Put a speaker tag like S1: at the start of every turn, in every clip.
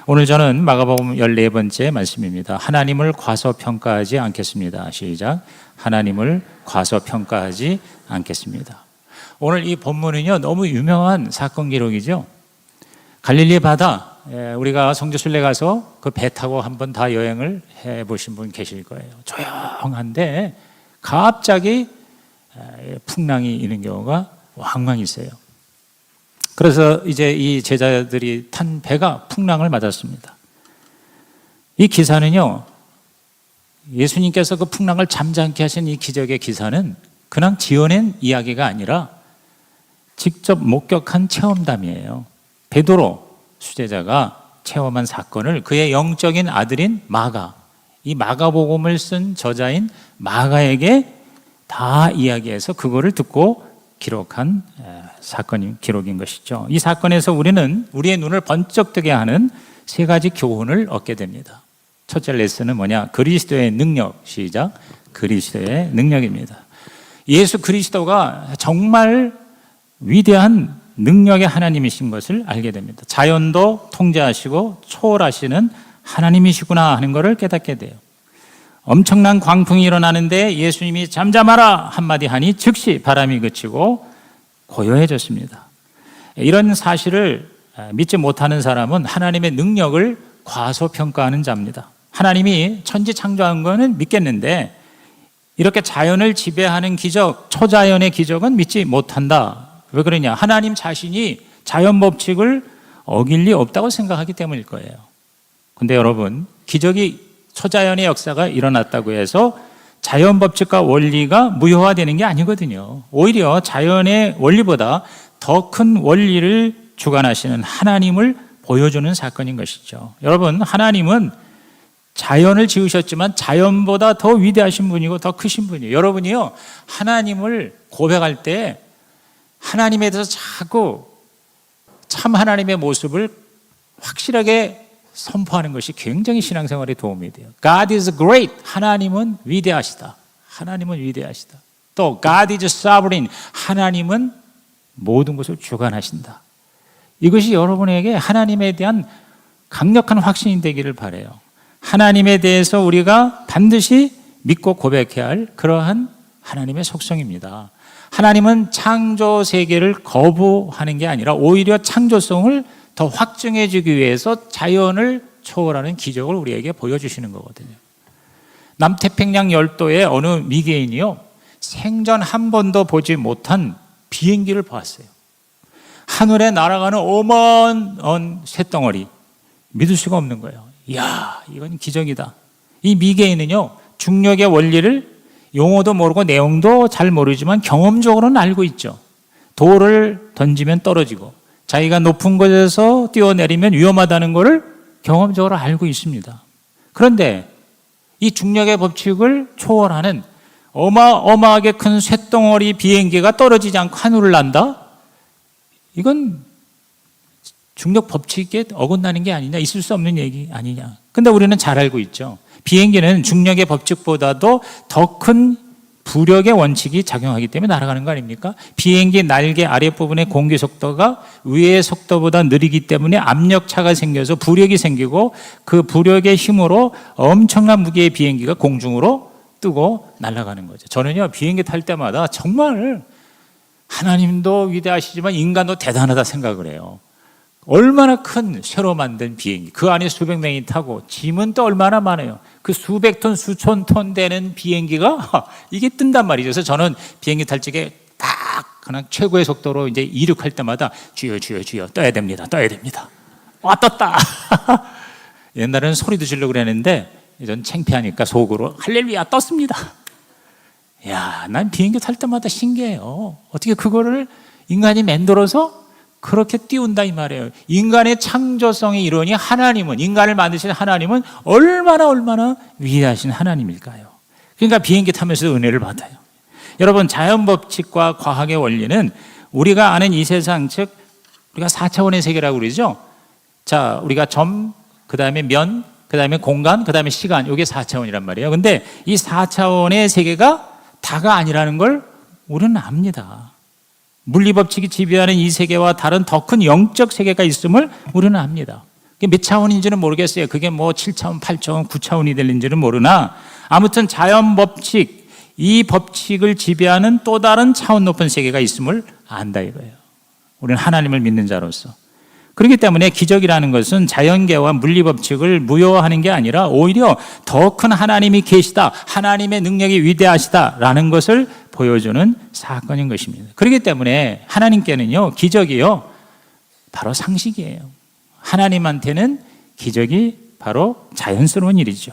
S1: 오늘 저는 마가복음 14번째 말씀입니다. 하나님을 과소평가하지 않겠습니다. 시작. 하나님을 과소평가하지 않겠습니다. 오늘 이 본문은요, 너무 유명한 사건 기록이죠. 갈릴리 바다, 우리가 성지순례 가서 그 배 타고 한번 다 여행을 해보신 분 계실 거예요. 조용한데 갑자기 풍랑이 있는 경우가 왕왕 있어요. 그래서 이제 이 제자들이 탄 배가 풍랑을 맞았습니다. 이 기사는요, 예수님께서 그 풍랑을 잠잠케 하신 이 기적의 기사는 그냥 지어낸 이야기가 아니라 직접 목격한 체험담이에요. 베드로 수제자가 체험한 사건을 그의 영적인 아들인 마가, 이 마가복음을 쓴 저자인 마가에게 다 이야기해서 그거를 듣고 기록한 기록인 것이죠. 이 사건에서 우리는 우리의 눈을 번쩍 뜨게 하는 세 가지 교훈을 얻게 됩니다. 첫째 레슨은 뭐냐? 그리스도의 능력. 시작. 그리스도의 능력입니다. 예수 그리스도가 정말 위대한 능력의 하나님이신 것을 알게 됩니다. 자연도 통제하시고 초월하시는 하나님이시구나 하는 것을 깨닫게 돼요. 엄청난 광풍이 일어나는데 예수님이 잠잠하라 한마디 하니 즉시 바람이 그치고 고요해졌습니다. 이런 사실을 믿지 못하는 사람은 하나님의 능력을 과소평가하는 자입니다. 하나님이 천지 창조한 거는 믿겠는데 이렇게 자연을 지배하는 기적, 초자연의 기적은 믿지 못한다. 왜 그러냐? 하나님 자신이 자연 법칙을 어길 리 없다고 생각하기 때문일 거예요. 근데 여러분, 기적이 초자연의 역사가 일어났다고 해서 자연 법칙과 원리가 무효화되는 게 아니거든요. 오히려 자연의 원리보다 더 큰 원리를 주관하시는 하나님을 보여주는 사건인 것이죠. 여러분, 하나님은 자연을 지으셨지만 자연보다 더 위대하신 분이고 더 크신 분이에요. 여러분이요, 하나님을 고백할 때 하나님에 대해서 자꾸 참 하나님의 모습을 확실하게 선포하는 것이 굉장히 신앙생활에 도움이 돼요. God is great. 하나님은 위대하시다. 하나님은 위대하시다. 또 God is sovereign. 하나님은 모든 것을 주관하신다. 이것이 여러분에게 하나님에 대한 강력한 확신이 되기를 바라요. 하나님에 대해서 우리가 반드시 믿고 고백해야 할 그러한 하나님의 속성입니다. 하나님은 창조 세계를 거부하는 게 아니라 오히려 창조성을 더 확증해 주기 위해서 자연을 초월하는 기적을 우리에게 보여주시는 거거든요. 남태평양 열도의 어느 미개인이요, 생전 한 번도 보지 못한 비행기를 보았어요. 하늘에 날아가는 어마어마한 쇳덩어리, 믿을 수가 없는 거예요. 이야, 이건 기적이다. 이 미개인은요, 중력의 원리를 용어도 모르고 내용도 잘 모르지만 경험적으로는 알고 있죠. 돌을 던지면 떨어지고 자기가 높은 곳에서 뛰어내리면 위험하다는 것을 경험적으로 알고 있습니다. 그런데 이 중력의 법칙을 초월하는 어마어마하게 큰 쇳덩어리 비행기가 떨어지지 않고 하늘을 난다? 이건 중력 법칙에 어긋나는 게 아니냐, 있을 수 없는 얘기 아니냐. 근데 우리는 잘 알고 있죠. 비행기는 중력의 법칙보다도 더 큰 부력의 원칙이 작용하기 때문에 날아가는 거 아닙니까? 비행기 날개 아랫부분의 공기 속도가 위의 속도보다 느리기 때문에 압력차가 생겨서 부력이 생기고 그 부력의 힘으로 엄청난 무게의 비행기가 공중으로 뜨고 날아가는 거죠. 저는요, 비행기 탈 때마다 정말 하나님도 위대하시지만 인간도 대단하다 생각을 해요. 얼마나 큰 쇠로 만든 비행기, 그 안에 수백 명이 타고 짐은 또 얼마나 많아요. 그 수백 톤, 수천 톤 되는 비행기가 이게 뜬단 말이죠. 그래서 저는 비행기 탈 적에 딱 그냥 최고의 속도로 이제 이륙할 때마다 주여 떠야 됩니다. 떴다. 옛날에는 소리도 지르려고 그랬는데 전 창피하니까 속으로 할렐루야 떴습니다. 야, 난 비행기 탈 때마다 신기해요. 어떻게 그거를 인간이 만들어서 그렇게 띄운다 이 말이에요. 인간의 창조성의 이론이 하나님은, 인간을 만드신 하나님은 얼마나 위대하신 하나님일까요? 그러니까 비행기 타면서 은혜를 받아요. 여러분, 자연 법칙과 과학의 원리는 우리가 아는 이 세상, 즉 우리가 4차원의 세계라고 그러죠. 자, 우리가 점, 그 다음에 면, 그 다음에 공간, 그 다음에 시간, 이게 4차원이란 말이에요. 근데 이 4차원의 세계가 다가 아니라는 걸 우리는 압니다. 물리법칙이 지배하는 이 세계와 다른 더 큰 영적 세계가 있음을 우리는 압니다. 그게 몇 차원인지는 모르겠어요. 그게 뭐 7차원, 8차원, 9차원이 될는지는 모르나 아무튼 자연 법칙, 이 법칙을 지배하는 또 다른 차원 높은 세계가 있음을 안다 이거예요. 우리는 하나님을 믿는 자로서. 그렇기 때문에 기적이라는 것은 자연계와 물리법칙을 무효화하는 게 아니라 오히려 더 큰 하나님이 계시다, 하나님의 능력이 위대하시다라는 것을 보여주는 사건인 것입니다. 그렇기 때문에 하나님께는요, 기적이요, 바로 상식이에요. 하나님한테는 기적이 바로 자연스러운 일이죠.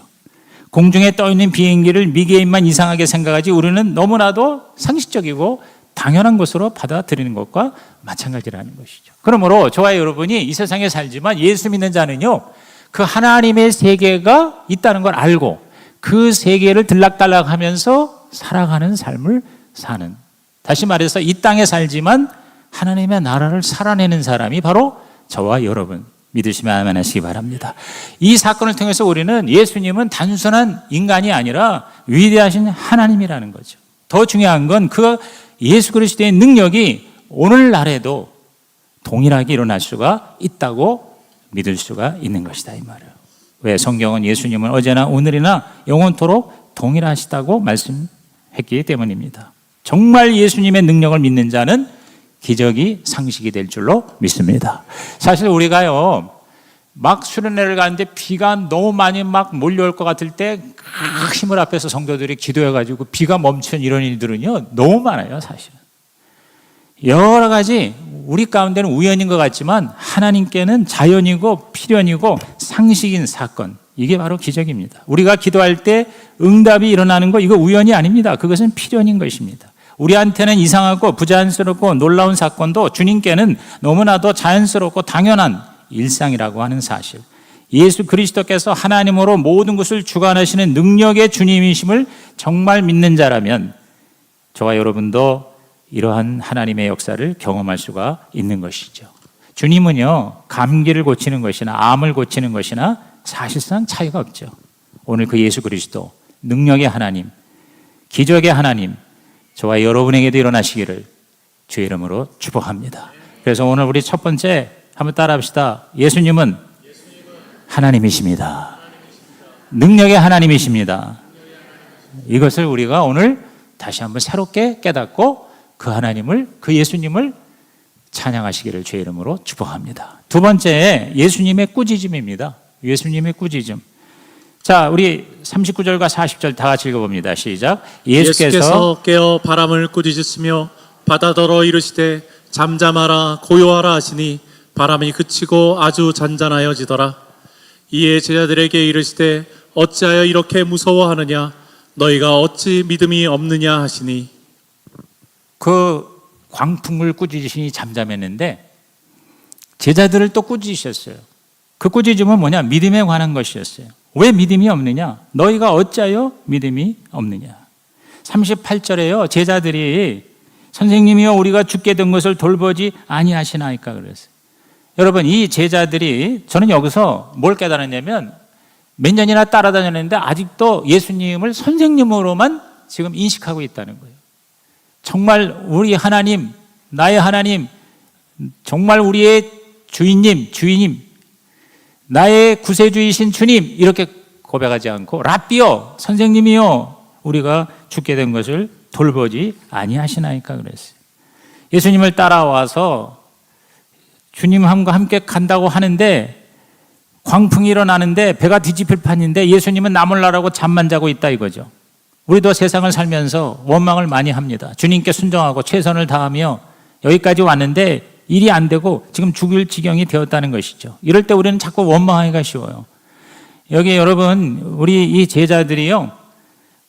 S1: 공중에 떠있는 비행기를 미개인만 이상하게 생각하지 우리는 너무나도 상식적이고 당연한 것으로 받아들이는 것과 마찬가지라는 것이죠. 그러므로 저와 여러분이 이 세상에 살지만 예수 믿는 자는요, 그 하나님의 세계가 있다는 걸 알고 그 세계를 들락달락하면서 살아가는 삶을 사는, 다시 말해서 이 땅에 살지만 하나님의 나라를 살아내는 사람이 바로 저와 여러분, 믿으시면 아멘 하시기 바랍니다. 이 사건을 통해서 우리는 예수님은 단순한 인간이 아니라 위대하신 하나님이라는 거죠. 더 중요한 건 그 예수 그리스도의 능력이 오늘날에도 동일하게 일어날 수가 있다고 믿을 수가 있는 것이다 이 말이에요. 왜? 성경은 예수님은 어제나 오늘이나 영원토록 동일하시다고 말씀했기 때문입니다. 정말 예수님의 능력을 믿는 자는 기적이 상식이 될 줄로 믿습니다. 사실 우리가요, 막 수련회를 가는데 비가 너무 많이 막 몰려올 것 같을 때 힘을 앞에서 성도들이 기도해가지고 비가 멈춘 이런 일들은요 너무 많아요. 사실은 여러 가지 우리 가운데는 우연인 것 같지만 하나님께는 자연이고 필연이고 상식인 사건, 이게 바로 기적입니다. 우리가 기도할 때 응답이 일어나는 거, 이거 우연이 아닙니다. 그것은 필연인 것입니다. 우리한테는 이상하고 부자연스럽고 놀라운 사건도 주님께는 너무나도 자연스럽고 당연한 일상이라고 하는 사실, 예수 그리스도께서 하나님으로 모든 것을 주관하시는 능력의 주님이심을 정말 믿는 자라면 저와 여러분도 이러한 하나님의 역사를 경험할 수가 있는 것이죠. 주님은요, 감기를 고치는 것이나 암을 고치는 것이나 사실상 차이가 없죠. 오늘 그 예수 그리스도, 능력의 하나님, 기적의 하나님, 저와 여러분에게도 일어나시기를 주의 이름으로 축복합니다. 그래서 오늘 우리 첫 번째 한번 따라 합시다. 예수님은 하나님이십니다. 능력의 하나님이십니다. 이것을 우리가 오늘 다시 한번 새롭게 깨닫고 그 하나님을, 그 예수님을 찬양하시기를 주의 이름으로 축복합니다. 두 번째, 예수님의 꾸짖음입니다. 예수님의 꾸짖음. 자, 우리 39절과 40절 다 같이 읽어봅니다. 시작.
S2: 예수께서 깨어 바람을 꾸짖으시며 바다더러 이르시되 잠잠하라 고요하라 하시니 바람이 그치고 아주 잔잔하여지더라. 이에 제자들에게 이르시되 어찌하여 이렇게 무서워하느냐, 너희가 어찌 믿음이 없느냐 하시니.
S1: 그 광풍을 꾸짖으시니 잠잠했는데 제자들을 또 꾸짖으셨어요. 그 꾸짖음은 뭐냐? 믿음에 관한 것이었어요. 왜 믿음이 없느냐? 너희가 어찌하여 믿음이 없느냐? 38절에요. 제자들이 선생님이여 우리가 죽게 된 것을 돌보지 아니하시나이까 그랬어요. 여러분, 이 제자들이, 저는 여기서 뭘 깨달았냐면 몇 년이나 따라다녔는데 아직도 예수님을 선생님으로만 지금 인식하고 있다는 거예요. 정말 우리 하나님, 나의 하나님, 정말 우리의 주인님, 나의 구세주이신 주님, 이렇게 고백하지 않고 라삐요, 선생님이요, 우리가 죽게 된 것을 돌보지 아니하시나이까 그랬어요. 예수님을 따라와서 주님과 함께 간다고 하는데 광풍이 일어나는데 배가 뒤집힐 판인데 예수님은 나 몰라라고 잠만 자고 있다 이거죠. 우리도 세상을 살면서 원망을 많이 합니다. 주님께 순종하고 최선을 다하며 여기까지 왔는데 일이 안 되고 지금 죽을 지경이 되었다는 것이죠. 이럴 때 우리는 자꾸 원망하기가 쉬워요. 여기 여러분, 우리 이 제자들이요,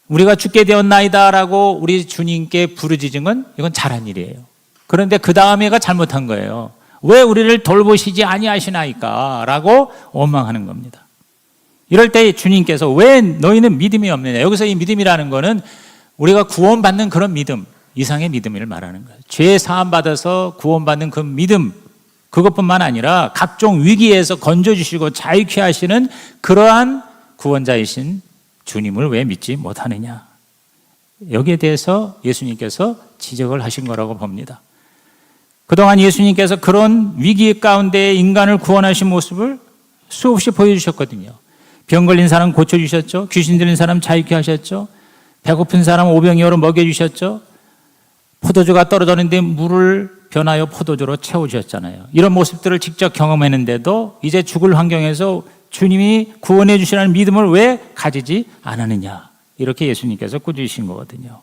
S1: 우리가 죽게 되었나이다라고 우리 주님께 부르짖은 이건 잘한 일이에요. 그런데 그 다음에가 잘못한 거예요. 왜 우리를 돌보시지 아니하시나이까 라고 원망하는 겁니다. 이럴 때 주님께서 왜 너희는 믿음이 없느냐. 여기서 이 믿음이라는 거는 우리가 구원받는 그런 믿음 이상의 믿음을 말하는 거예요. 죄 사함 받아서 구원받는 그 믿음, 그것뿐만 아니라 각종 위기에서 건져주시고 자유케 하시는 그러한 구원자이신 주님을 왜 믿지 못하느냐. 여기에 대해서 예수님께서 지적을 하신 거라고 봅니다. 그동안 예수님께서 그런 위기 가운데 인간을 구원하신 모습을 수없이 보여주셨거든요. 병 걸린 사람 고쳐주셨죠. 귀신 들린 사람 자유케 하셨죠. 배고픈 사람 오병이어로 먹여주셨죠. 포도주가 떨어졌는데 물을 변하여 포도주로 채워주셨잖아요. 이런 모습들을 직접 경험했는데도 이제 죽을 환경에서 주님이 구원해 주시라는 믿음을 왜 가지지 않았느냐. 이렇게 예수님께서 꾸짖으신 거거든요.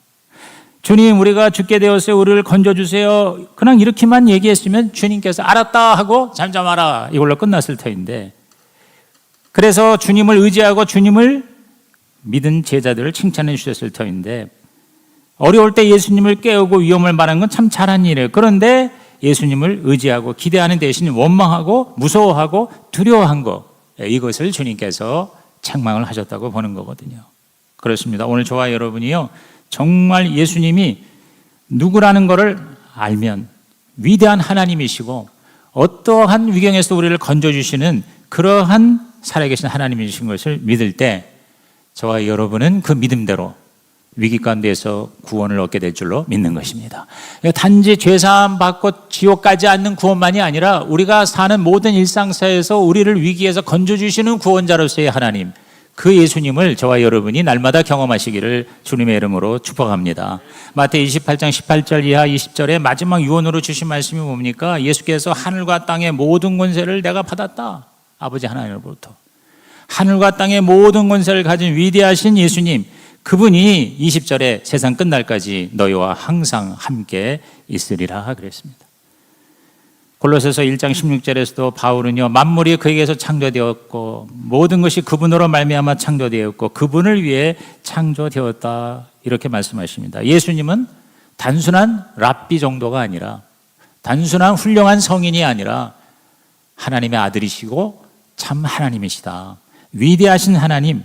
S1: 주님, 우리가 죽게 되었어요. 우리를 건져주세요. 그냥 이렇게만 얘기했으면 주님께서 알았다 하고 잠잠하라 이걸로 끝났을 터인데, 그래서 주님을 의지하고 주님을 믿은 제자들을 칭찬해 주셨을 터인데, 어려울 때 예수님을 깨우고 위험을 말하는 건 참 잘한 일이에요. 그런데 예수님을 의지하고 기대하는 대신 원망하고 무서워하고 두려워한 것, 이것을 주님께서 책망을 하셨다고 보는 거거든요. 그렇습니다. 오늘 저와 여러분이요, 정말 예수님이 누구라는 것을 알면 위대한 하나님이시고 어떠한 위경에서 우리를 건져주시는 그러한 살아계신 하나님이신 것을 믿을 때 저와 여러분은 그 믿음대로 위기 가운데에서 구원을 얻게 될 줄로 믿는 것입니다. 단지 죄사함 받고 지옥 가지 않는 구원만이 아니라 우리가 사는 모든 일상사에서 우리를 위기에서 건져주시는 구원자로서의 하나님, 그 예수님을 저와 여러분이 날마다 경험하시기를 주님의 이름으로 축복합니다. 마태복음 28장 18절 이하 20절에 마지막 유언으로 주신 말씀이 뭡니까? 예수께서 하늘과 땅의 모든 권세를 내가 받았다. 아버지 하나님으로부터. 하늘과 땅의 모든 권세를 가진 위대하신 예수님, 그분이 20절에 세상 끝날까지 너희와 항상 함께 있으리라 그랬습니다. 골로새서 1장 16절에서도 바울은요, 만물이 그에게서 창조되었고 모든 것이 그분으로 말미암아 창조되었고 그분을 위해 창조되었다 이렇게 말씀하십니다. 예수님은 단순한 랍비 정도가 아니라, 단순한 훌륭한 성인이 아니라 하나님의 아들이시고 참 하나님이시다. 위대하신 하나님,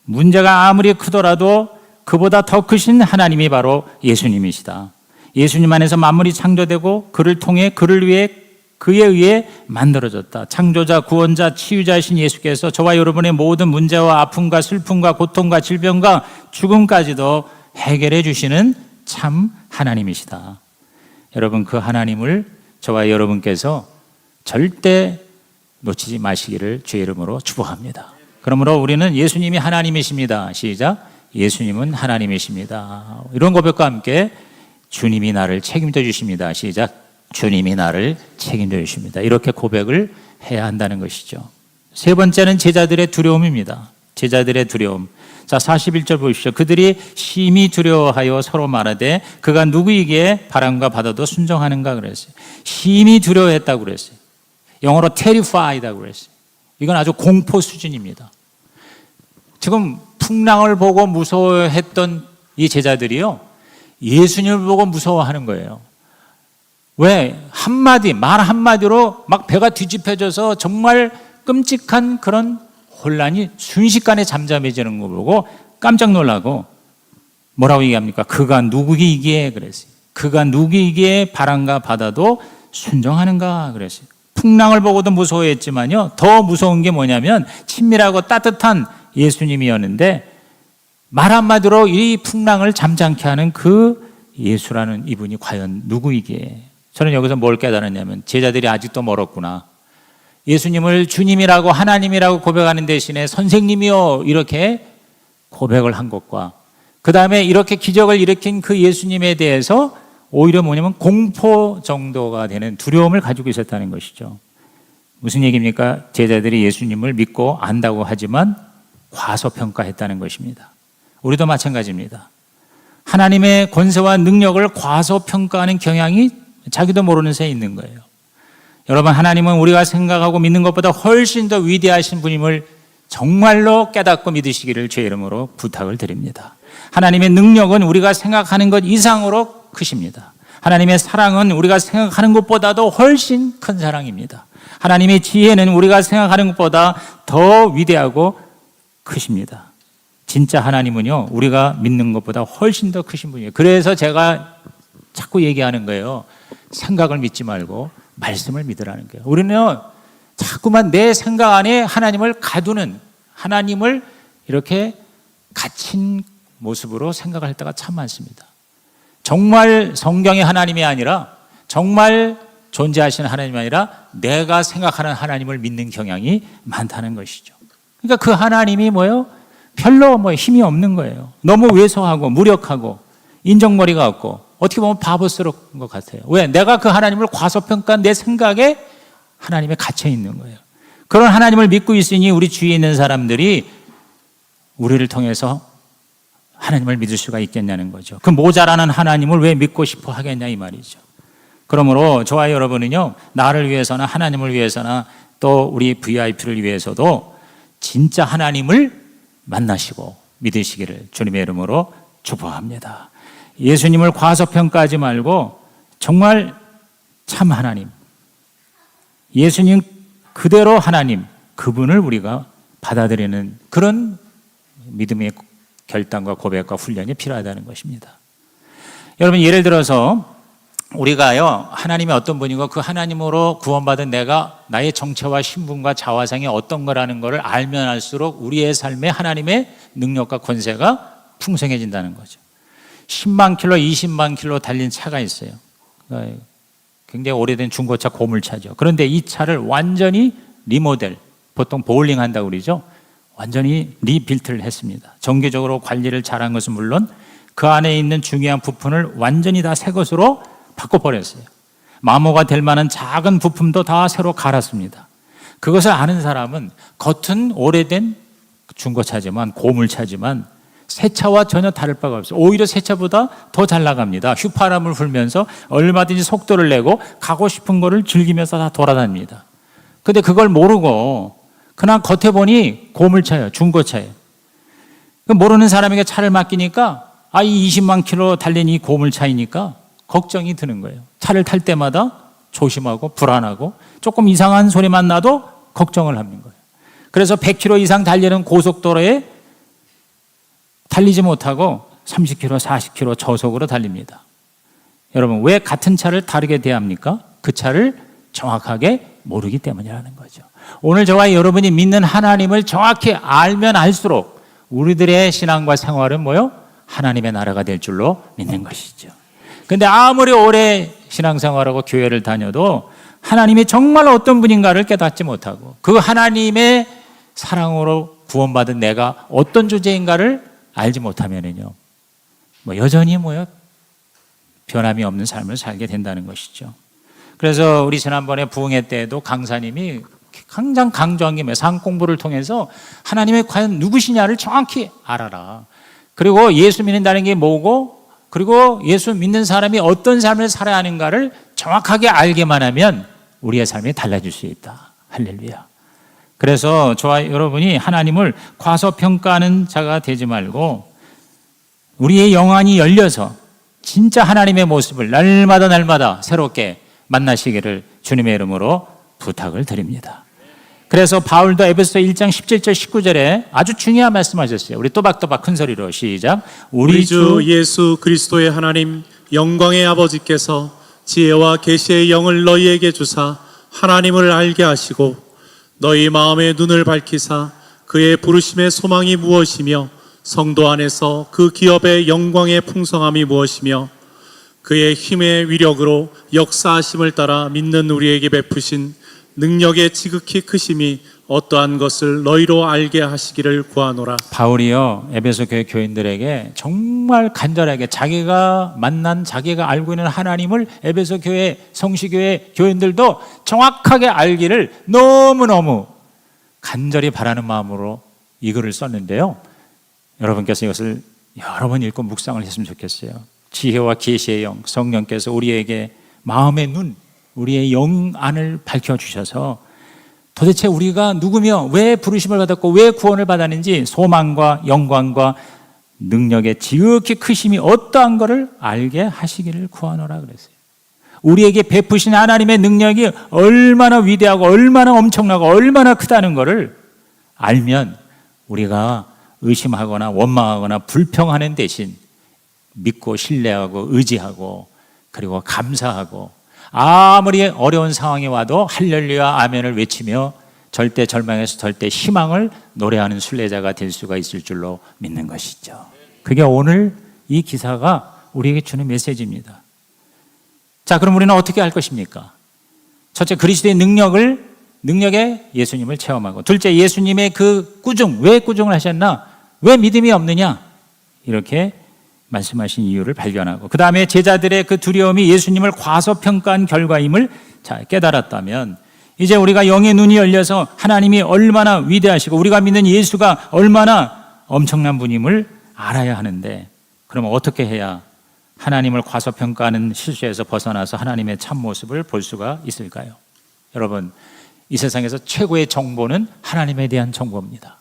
S1: 문제가 아무리 크더라도 그보다 더 크신 하나님이 바로 예수님이시다. 예수님 안에서 만물이 창조되고 그를 통해 그를 위해 그에 의해 만들어졌다. 창조자, 구원자, 치유자이신 예수께서 저와 여러분의 모든 문제와 아픔과 슬픔과 고통과 질병과 죽음까지도 해결해 주시는 참 하나님이시다. 여러분, 그 하나님을 저와 여러분께서 절대 놓치지 마시기를 주의 이름으로 축복합니다. 그러므로 우리는 예수님이 하나님이십니다. 시작. 예수님은 하나님이십니다. 이런 고백과 함께 주님이 나를 책임져 주십니다. 시작. 주님이 나를 책임져 주십니다. 이렇게 고백을 해야 한다는 것이죠. 세 번째는 제자들의 두려움입니다. 제자들의 두려움. 자, 41절 보십시오. 그들이 심히 두려워하여 서로 말하되 그가 누구이기에 바람과 바다도 순종하는가 그랬어요. 심히 두려워했다고 그랬어요. 영어로 terrified라고 그랬어요. 이건 아주 공포 수준입니다. 지금 풍랑을 보고 무서워했던 이 제자들이요, 예수님을 보고 무서워하는 거예요. 왜? 말 한마디로 막 배가 뒤집혀져서 정말 끔찍한 그런 혼란이 순식간에 잠잠해지는 거 보고 깜짝 놀라고 뭐라고 얘기합니까? 그가 누구이기에 그랬어요. 그가 누구이기에 바람과 바다도 순종하는가 그랬어요. 풍랑을 보고도 무서워했지만요, 더 무서운 게 뭐냐면 친밀하고 따뜻한 예수님이었는데 말 한마디로 이 풍랑을 잠잠케 하는 그 예수라는 이분이 과연 누구이기에. 저는 여기서 뭘 깨달았냐면 제자들이 아직도 멀었구나. 예수님을 주님이라고 하나님이라고 고백하는 대신에 선생님이요 이렇게 고백을 한 것과 그 다음에 이렇게 기적을 일으킨 그 예수님에 대해서 오히려 뭐냐면 공포 정도가 되는 두려움을 가지고 있었다는 것이죠. 무슨 얘기입니까? 제자들이 예수님을 믿고 안다고 하지만 과소평가했다는 것입니다. 우리도 마찬가지입니다. 하나님의 권세와 능력을 과소평가하는 경향이 자기도 모르는 새에 있는 거예요. 여러분, 하나님은 우리가 생각하고 믿는 것보다 훨씬 더 위대하신 분임을 정말로 깨닫고 믿으시기를 주의 이름으로 부탁을 드립니다. 하나님의 능력은 우리가 생각하는 것 이상으로 크십니다. 하나님의 사랑은 우리가 생각하는 것보다도 훨씬 큰 사랑입니다. 하나님의 지혜는 우리가 생각하는 것보다 더 위대하고 크십니다. 진짜 하나님은요, 우리가 믿는 것보다 훨씬 더 크신 분이에요. 그래서 제가 자꾸 얘기하는 거예요. 생각을 믿지 말고 말씀을 믿으라는 거예요. 우리는 자꾸만 내 생각 안에 하나님을 가두는, 하나님을 이렇게 갇힌 모습으로 생각할 때가 참 많습니다. 정말 성경의 하나님이 아니라 정말 존재하시는 하나님이 아니라 내가 생각하는 하나님을 믿는 경향이 많다는 것이죠. 그러니까 그 하나님이 뭐예요? 별로 힘이 없는 거예요. 너무 왜소하고 무력하고 인정머리가 없고 어떻게 보면 바보스러운 것 같아요. 왜? 내가 그 하나님을 과소평가한 내 생각에 하나님에 갇혀 있는 거예요. 그런 하나님을 믿고 있으니 우리 주위에 있는 사람들이 우리를 통해서 하나님을 믿을 수가 있겠냐는 거죠. 그 모자라는 하나님을 왜 믿고 싶어 하겠냐 이 말이죠. 그러므로 저와 여러분은요, 나를 위해서나 하나님을 위해서나 또 우리 VIP를 위해서도 진짜 하나님을 만나시고 믿으시기를 주님의 이름으로 축복합니다. 예수님을 과소평가하지 말고 정말 참 하나님, 예수님 그대로 하나님, 그분을 우리가 받아들이는 그런 믿음의 결단과 고백과 훈련이 필요하다는 것입니다. 여러분, 예를 들어서 우리가요, 하나님이 어떤 분이고 그 하나님으로 구원받은 내가 나의 정체와 신분과 자화상이 어떤 거라는 것을 알면 알수록 우리의 삶에 하나님의 능력과 권세가 풍성해진다는 거죠. 10만 킬로, 20만 킬로 달린 차가 있어요. 굉장히 오래된 중고차 고물차죠. 그런데 이 차를 완전히 리모델, 보통 보울링 한다고 그러죠. 완전히 리빌트를 했습니다. 정기적으로 관리를 잘한 것은 물론 그 안에 있는 중요한 부품을 완전히 다 새 것으로 바꿔버렸어요. 마모가 될 만한 작은 부품도 다 새로 갈았습니다. 그것을 아는 사람은 겉은 오래된 중고차지만, 고물차지만 새 차와 전혀 다를 바가 없어요. 오히려 새 차보다 더 잘 나갑니다. 휘파람을 불면서 얼마든지 속도를 내고 가고 싶은 거를 즐기면서 다 돌아다닙니다. 근데 그걸 모르고 그냥 겉에 보니 고물차예요. 중고차예요. 모르는 사람에게 차를 맡기니까 이 20만 킬로 달린 이 고물차이니까 걱정이 드는 거예요. 차를 탈 때마다 조심하고 불안하고 조금 이상한 소리만 나도 걱정을 하는 거예요. 그래서 100km 이상 달리는 고속도로에 달리지 못하고 30km, 40km 저속으로 달립니다. 여러분, 왜 같은 차를 다르게 대합니까? 그 차를 정확하게 모르기 때문이라는 거죠. 오늘 저와 여러분이 믿는 하나님을 정확히 알면 알수록 우리들의 신앙과 생활은 뭐요? 하나님의 나라가 될 줄로 믿는 것이죠. 근데 아무리 오래 신앙생활하고 교회를 다녀도 하나님이 정말 어떤 분인가를 깨닫지 못하고 그 하나님의 사랑으로 구원받은 내가 어떤 존재인가를 알지 못하면은요, 여전히 변함이 없는 삶을 살게 된다는 것이죠. 그래서 우리 지난번에 부흥회 때도 강사님이 항상 강조한 게 상 공부를 통해서 하나님이 과연 누구시냐를 정확히 알아라. 그리고 예수 믿는다는 게 뭐고, 그리고 예수 믿는 사람이 어떤 삶을 살아야 하는가를 정확하게 알게만 하면 우리의 삶이 달라질 수 있다. 할렐루야. 그래서 저와 여러분이 하나님을 과소평가하는 자가 되지 말고 우리의 영안이 열려서 진짜 하나님의 모습을 날마다 새롭게 만나시기를 주님의 이름으로 부탁을 드립니다. 그래서 바울도 에베소 1장 17절 19절에 아주 중요한 말씀하셨어요. 우리 또박또박 큰 소리로 시작.
S2: 우리 주 예수 그리스도의 하나님 영광의 아버지께서 지혜와 계시의 영을 너희에게 주사 하나님을 알게 하시고 너희 마음의 눈을 밝히사 그의 부르심의 소망이 무엇이며 성도 안에서 그 기업의 영광의 풍성함이 무엇이며 그의 힘의 위력으로 역사하심을 따라 믿는 우리에게 베푸신 능력의 지극히 크심이 어떠한 것을 너희로 알게 하시기를 구하노라.
S1: 바울이요, 에베소 교회 교인들에게 정말 간절하게 자기가 만난, 자기가 알고 있는 하나님을 에베소 교회, 성시교회 교인들도 정확하게 알기를 너무너무 간절히 바라는 마음으로 이 글을 썼는데요, 여러분께서 이것을 여러 번 읽고 묵상을 했으면 좋겠어요. 지혜와 계시의 영, 성령께서 우리에게 마음의 눈, 우리의 영 안을 밝혀주셔서 도대체 우리가 누구며 왜 부르심을 받았고 왜 구원을 받았는지 소망과 영광과 능력의 지극히 크심이 어떠한 것을 알게 하시기를 구하노라 그랬어요. 우리에게 베푸신 하나님의 능력이 얼마나 위대하고 얼마나 엄청나고 얼마나 크다는 것을 알면 우리가 의심하거나 원망하거나 불평하는 대신 믿고 신뢰하고 의지하고 그리고 감사하고 아무리 어려운 상황이 와도 할렐루야 아멘을 외치며 절대 절망에서 절대 희망을 노래하는 순례자가 될 수가 있을 줄로 믿는 것이죠. 그게 오늘 이 기사가 우리에게 주는 메시지입니다. 자, 그럼 우리는 어떻게 할 것입니까? 첫째, 그리스도의 능력에 예수님을 체험하고, 둘째, 예수님의 그 꾸중, 왜 꾸중을 하셨나? 왜 믿음이 없느냐? 이렇게 말씀하신 이유를 발견하고, 그 다음에 제자들의 그 두려움이 예수님을 과소평가한 결과임을 잘 깨달았다면, 이제 우리가 영의 눈이 열려서 하나님이 얼마나 위대하시고 우리가 믿는 예수가 얼마나 엄청난 분임을 알아야 하는데, 그러면 어떻게 해야 하나님을 과소평가하는 실수에서 벗어나서 하나님의 참모습을 볼 수가 있을까요? 여러분, 이 세상에서 최고의 정보는 하나님에 대한 정보입니다.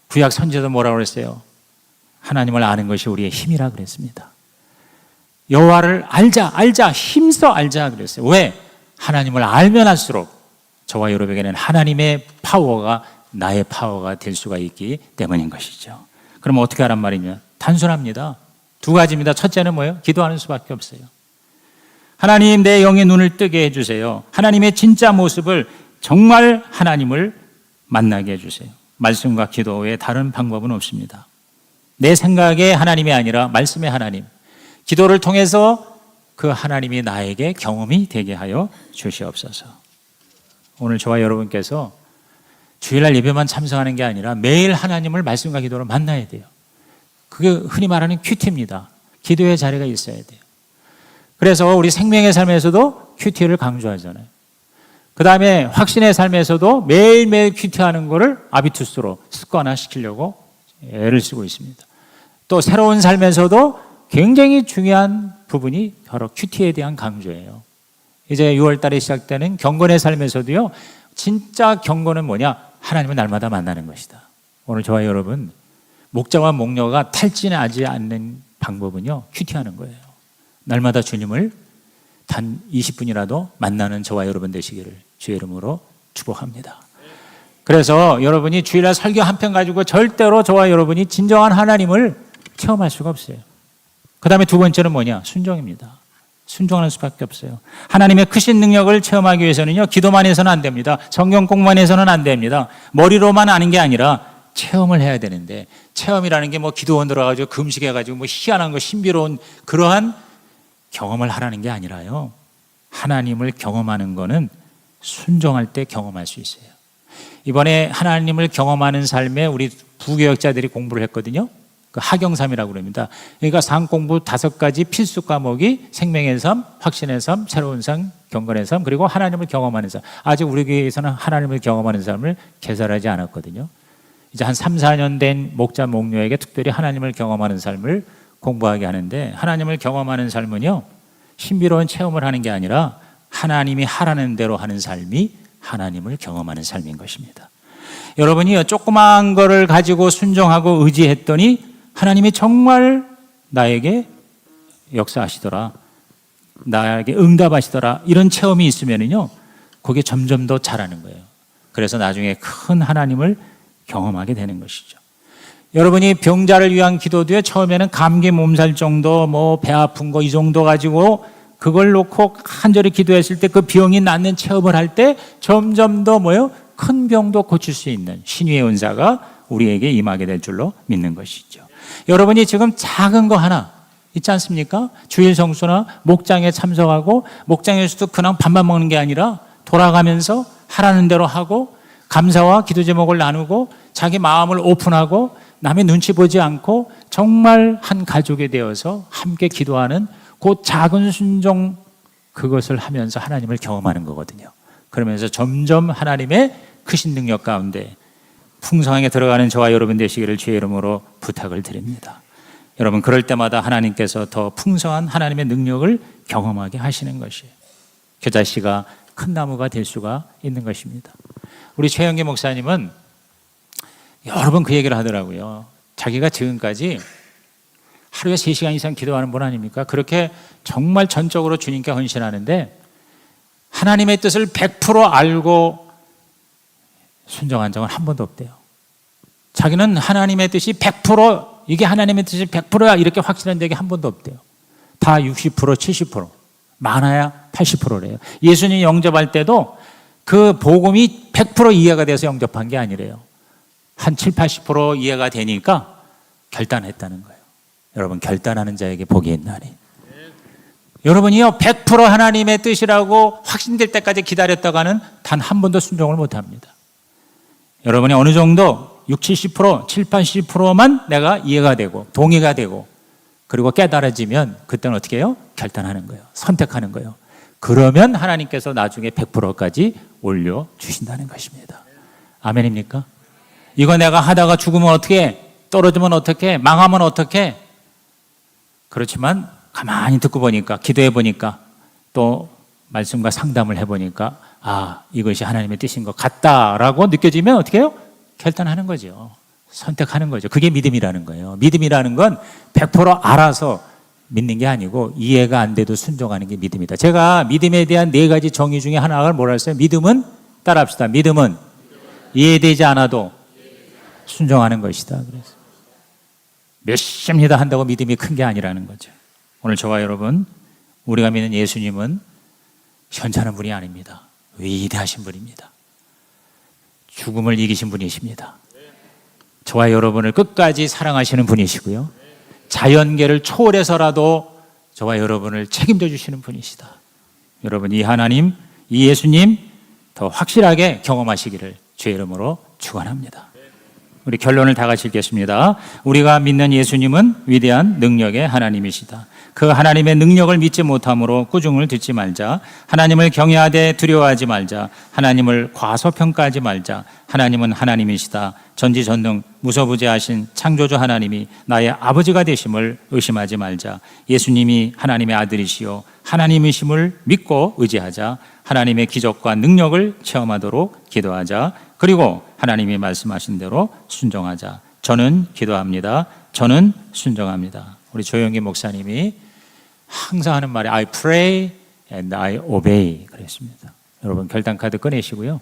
S1: 구약 선지자도 뭐라고 그랬어요? 하나님을 아는 것이 우리의 힘이라 그랬습니다. 여호와를 알자, 힘써 알자 그랬어요. 왜? 하나님을 알면 할수록 저와 여러분에게는 하나님의 파워가 나의 파워가 될 수가 있기 때문인 것이죠. 그럼 어떻게 하란 말이냐? 단순합니다. 두 가지입니다. 첫째는 뭐예요? 기도하는 수밖에 없어요. 하나님, 내 영의 눈을 뜨게 해주세요. 하나님의 진짜 모습을, 정말 하나님을 만나게 해주세요. 말씀과 기도 외에 다른 방법은 없습니다. 내 생각의 하나님이 아니라 말씀의 하나님, 기도를 통해서 그 하나님이 나에게 경험이 되게 하여 주시옵소서. 오늘 저와 여러분께서 주일날 예배만 참석하는 게 아니라 매일 하나님을 말씀과 기도로 만나야 돼요. 그게 흔히 말하는 큐티입니다. 기도의 자리가 있어야 돼요. 그래서 우리 생명의 삶에서도 큐티를 강조하잖아요. 그 다음에 확신의 삶에서도 매일매일 큐티하는 거를 아비투스로 습관화시키려고 애를 쓰고 있습니다. 또 새로운 삶에서도 굉장히 중요한 부분이 바로 큐티에 대한 강조예요. 이제 6월 달에 시작되는 경건의 삶에서도요, 진짜 경건은 뭐냐? 하나님을 날마다 만나는 것이다. 오늘 저와 여러분, 목자와 목녀가 탈진하지 않는 방법은요, 큐티하는 거예요. 날마다 주님을 단 20분이라도 만나는 저와 여러분 되시기를 주의 이름으로 축복합니다. 그래서 여러분이 주일날 설교 한 편 가지고 절대로 저와 여러분이 진정한 하나님을 체험할 수가 없어요. 그 다음에 두 번째는 뭐냐? 순종입니다. 순종하는 수밖에 없어요. 하나님의 크신 능력을 체험하기 위해서는요, 기도만 해서는 안 됩니다. 성경 공부만 해서는 안 됩니다. 머리로만 아는 게 아니라 체험을 해야 되는데, 체험이라는 게 뭐 기도원 들어가지고 금식해가지고 뭐 희한한 거 신비로운 그러한 경험을 하라는 게 아니라요, 하나님을 경험하는 거는 순종할 때 경험할 수 있어요. 이번에 하나님을 경험하는 삶에 우리 부교역자들이 공부를 했거든요. 그 하경삼이라고 그럽니다. 그러니까 상공부 5가지 필수 과목이 생명의 삶, 확신의 삶, 새로운 삶, 경건의 삶, 그리고 하나님을 경험하는 삶. 아직 우리 교회에서는 하나님을 경험하는 삶을 개설하지 않았거든요. 이제 한 3, 4년 된 목자, 목녀에게 특별히 하나님을 경험하는 삶을 공부하게 하는데, 하나님을 경험하는 삶은요, 신비로운 체험을 하는 게 아니라 하나님이 하라는 대로 하는 삶이 하나님을 경험하는 삶인 것입니다. 여러분이 조그마한 거를 가지고 순종하고 의지했더니 하나님이 정말 나에게 역사하시더라, 나에게 응답하시더라, 이런 체험이 있으면요, 그게 점점 더 잘하는 거예요. 그래서 나중에 큰 하나님을 경험하게 되는 것이죠. 여러분이 병자를 위한 기도도요, 처음에는 감기 몸살 정도, 뭐 배 아픈 거 이 정도 가지고 그걸 놓고 간절히 기도했을 때 그 병이 낫는 체험을 할 때 점점 더 뭐요? 큰 병도 고칠 수 있는 신유의 은사가 우리에게 임하게 될 줄로 믿는 것이죠. 여러분이 지금 작은 거 하나 있지 않습니까? 주일 성수나 목장에 참석하고, 목장에서도 그냥 밥만 먹는 게 아니라 돌아가면서 하라는 대로 하고, 감사와 기도 제목을 나누고, 자기 마음을 오픈하고, 남의 눈치 보지 않고 정말 한 가족이 되어서 함께 기도하는 그 작은 순종, 그것을 하면서 하나님을 경험하는 거거든요. 그러면서 점점 하나님의 크신 능력 가운데 풍성하게 들어가는 저와 여러분 되시기를 주의 이름으로 부탁을 드립니다. 여러분, 그럴 때마다 하나님께서 더 풍성한 하나님의 능력을 경험하게 하시는 것이에요. 겨자씨가 큰 나무가 될 수가 있는 것입니다. 우리 최영기 목사님은 여러 번 그 얘기를 하더라고요. 자기가 지금까지 하루에 3시간 이상 기도하는 분 아닙니까? 그렇게 정말 전적으로 주님께 헌신하는데 하나님의 뜻을 100% 알고 순종한 적은 한 번도 없대요. 자기는 하나님의 뜻이 100%, 이게 하나님의 뜻이 100%야 이렇게 확신한 적이 한 번도 없대요. 다 60%, 70%, 많아야 80%래요. 예수님 영접할 때도 그 복음이 100% 이해가 돼서 영접한 게 아니래요. 한 7, 80% 이해가 되니까 결단했다는 거예요. 여러분, 결단하는 자에게 복이 있나니. 여러분이요 100% 하나님의 뜻이라고 확신될 때까지 기다렸다가는 단 한 번도 순종을 못합니다. 여러분이 어느 정도 60, 70%, 70, 80%만 내가 이해가 되고 동의가 되고 그리고 깨달아지면 그때는 어떻게 해요? 결단하는 거예요. 선택하는 거예요. 그러면 하나님께서 나중에 100%까지 올려주신다는 것입니다. 아멘입니까? 이거 내가 하다가 죽으면 어떻게, 떨어지면 어떻게, 망하면 어떻게. 그렇지만 가만히 듣고 보니까, 기도해 보니까, 또 말씀과 상담을 해보니까 아, 이것이 하나님의 뜻인 것 같다라고 느껴지면 어떻게 해요? 결단하는 거죠. 선택하는 거죠. 그게 믿음이라는 거예요. 믿음이라는 건 100% 알아서 믿는 게 아니고 이해가 안 돼도 순종하는 게 믿음이다. 제가 믿음에 대한 4가지 정의 중에 하나가 뭐라 했어요? 믿음은, 따라합시다. 믿음은 이해되지 않아도 순종하는 것이다. 그래서 몇십니다 한다고 믿음이 큰 게 아니라는 거죠. 오늘 저와 여러분, 우리가 믿는 예수님은 현찮은 분이 아닙니다. 위대하신 분입니다. 죽음을 이기신 분이십니다. 저와 여러분을 끝까지 사랑하시는 분이시고요. 자연계를 초월해서라도 저와 여러분을 책임져 주시는 분이시다. 여러분, 이 하나님, 이 예수님 더 확실하게 경험하시기를 주의 이름으로 축원합니다. 우리 결론을 다 같이 읽겠습니다. 우리가 믿는 예수님은 위대한 능력의 하나님이시다. 그 하나님의 능력을 믿지 못함으로 꾸중을 듣지 말자. 하나님을 경외하되 두려워하지 말자. 하나님을 과소평가하지 말자. 하나님은 하나님이시다. 전지전능 무소부재하신 창조주 하나님이 나의 아버지가 되심을 의심하지 말자. 예수님이 하나님의 아들이시요 하나님이심을 믿고 의지하자. 하나님의 기적과 능력을 체험하도록 기도하자. 그리고 하나님이 말씀하신 대로 순종하자. 저는 기도합니다. 저는 순종합니다. 우리 조영기 목사님이 항상 하는 말이 I pray and I obey 그랬습니다. 여러분 결단카드 꺼내시고요.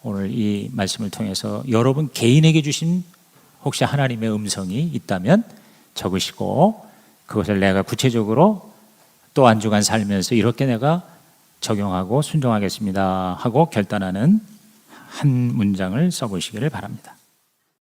S1: 오늘 이 말씀을 통해서 여러분 개인에게 주신 혹시 하나님의 음성이 있다면 적으시고 그것을 내가 구체적으로 또 한 주간 살면서 이렇게 내가 적용하고 순종하겠습니다 하고 결단하는 한 문장을 써보시기를 바랍니다.